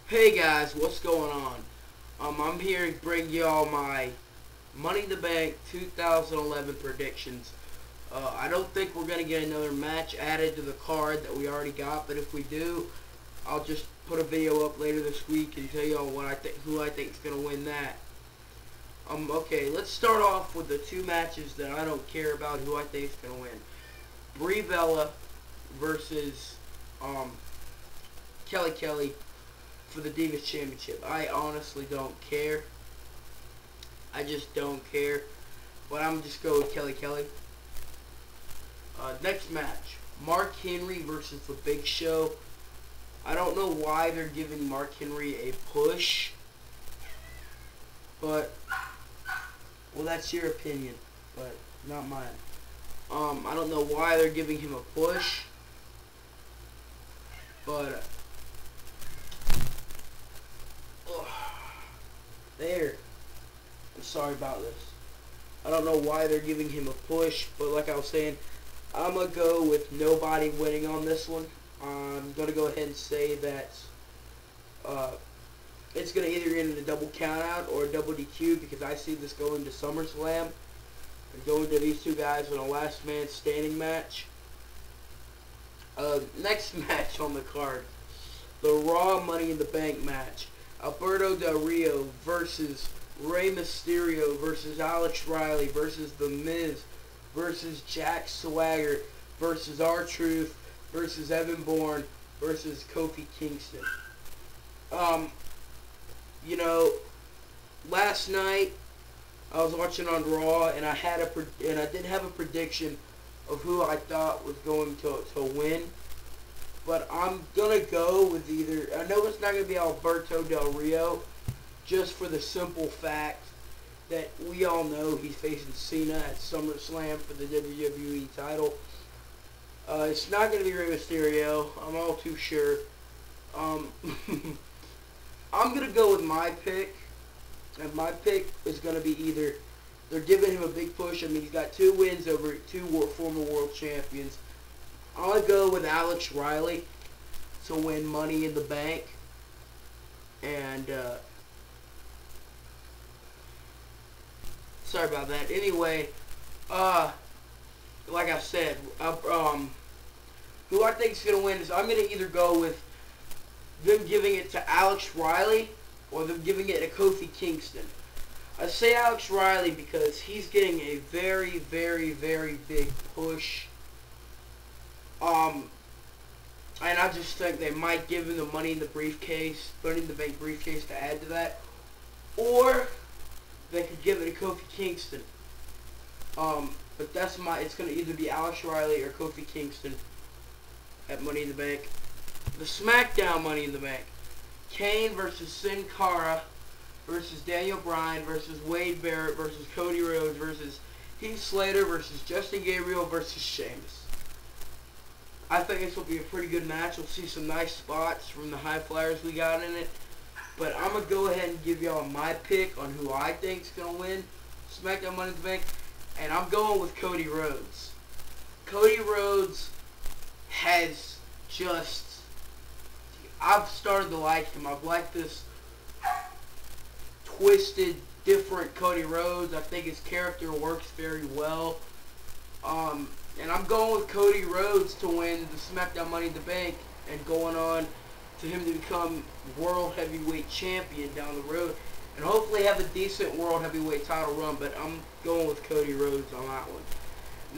Hey guys, what's going on? I'm here to bring y'all my Money in the Bank 2011 predictions. I don't think we're gonna get another match added to the card that we already got, but if we do, I'll just put a video up later this week and tell y'all who I think is gonna win that. Okay, let's start off with the two matches that I don't care about who I think is gonna win. Brie versus Kelly for the Divas Championship. I honestly don't care. I just don't care. But I'm just go with Kelly. Next match, Mark Henry versus The Big Show. I don't know why they're giving Mark Henry a push, but well, that's your opinion, but not mine. I don't know why they're giving him a push, but there. I'm sorry about this. I don't know why they're giving him a push, but like I was saying, I'm going to go with nobody winning on this one. I'm going to go ahead and say that it's going to either end in a double countout or a double DQ, because I see this going to SummerSlam and going to these two guys in a last man standing match. Next match on the card, the Raw Money in the Bank match. Alberto Del Rio versus Rey Mysterio versus Alex Riley versus The Miz versus Jack Swagger versus R-Truth versus Evan Bourne versus Kofi Kingston. You know, last night I was watching on Raw and I did have a prediction of who I thought was going to win. But I'm going to go with either, I know it's not going to be Alberto Del Rio, just for the simple fact that we all know he's facing Cena at SummerSlam for the WWE title. It's not going to be Rey Mysterio, I'm all too sure. I'm going to go with my pick, and my pick is going to be either, they're giving him a big push. I mean, he's got 2 wins over 2 former world champions. I'll go with Alex Riley to win Money in the Bank. And, sorry about that. Anyway, like I said, who I think is going to win is I'm going to either go with them giving it to Alex Riley or them giving it to Kofi Kingston. I say Alex Riley because he's getting a very, very, very big push. And I just think they might give him the Money in the Bank briefcase to add to that. Or they could give it to Kofi Kingston. But it's going to either be Alex Riley or Kofi Kingston at Money in the Bank. The Smackdown Money in the Bank. Kane versus Sin Cara versus Daniel Bryan versus Wade Barrett versus Cody Rhodes versus Heath Slater versus Justin Gabriel versus Sheamus. I think this will be a pretty good match. We'll see some nice spots from the high flyers we got in it. But I'm going to go ahead and give y'all my pick on who I think is going to win SmackDown Money in the Bank. And I'm going with Cody Rhodes. Cody Rhodes has just, I've started to like him. I've liked this twisted, different Cody Rhodes. I think his character works very well. And I'm going with Cody Rhodes to win the SmackDown Money in the Bank and going on to him to become World Heavyweight Champion down the road and hopefully have a decent World Heavyweight title run, but I'm going with Cody Rhodes on that one.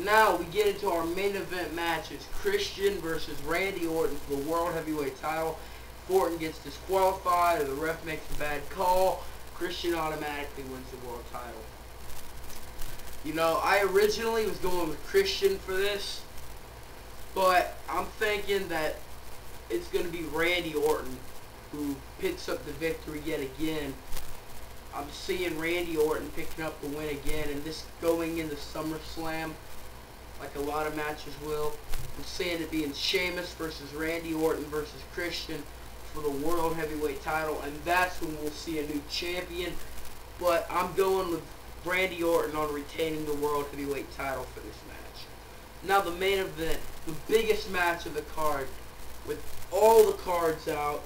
Now we get into our main event matches. Christian versus Randy Orton for the World Heavyweight title. If Orton gets disqualified or the ref makes a bad call, Christian automatically wins the world title. You know, I originally was going with Christian for this, but I'm thinking that it's going to be Randy Orton who picks up the victory yet again. I'm seeing Randy Orton picking up the win again, and this going into SummerSlam, like a lot of matches will. I'm seeing it being Sheamus versus Randy Orton versus Christian for the World Heavyweight title, and that's when we'll see a new champion. But I'm going with Randy Orton on retaining the World Heavyweight title for this match. Now the main event, the biggest match of the card, with all the cards out,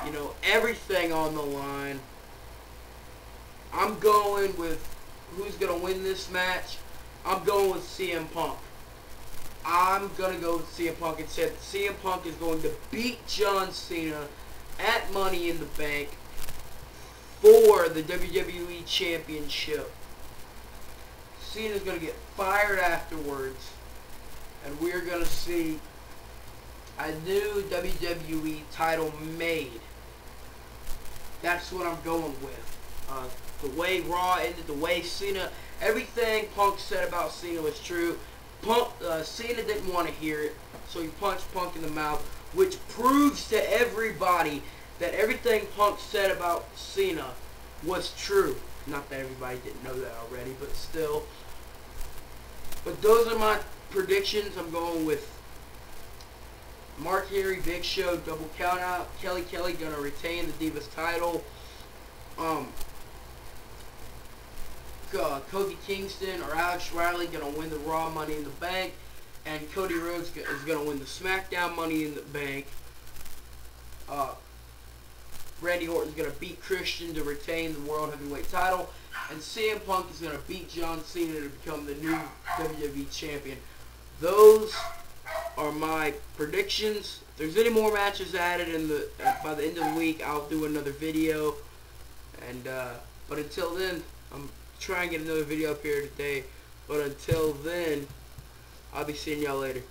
You know, everything on the line. I'm going with who's going to win this match. I'm going with CM Punk. I'm going to go with CM Punk and say that CM Punk is going to beat John Cena at Money in the Bank for the WWE Championship. Cena's going to get fired afterwards, and we're going to see a new WWE title made. That's what I'm going with. The way Raw ended, the way Cena, everything Punk said about Cena was true. Cena didn't want to hear it, so he punched Punk in the mouth, which proves to everybody that everything Punk said about Cena was true. Not that everybody didn't know that already, but still. But those are my predictions. I'm going with Mark Henry, Big Show, double count out. Kelly gonna retain the Divas title. Kofi Kingston or Alex Riley gonna win the Raw Money in the Bank, and Cody Rhodes is gonna win the Smackdown Money in the Bank. Randy Orton's gonna beat Christian to retain the World Heavyweight title, and CM Punk is gonna beat John Cena to become the new WWE Champion. Those are my predictions. If there's any more matches added by the end of the week, I'll do another video. And but until then, I'm trying to get another video up here today. But until then, I'll be seeing y'all later.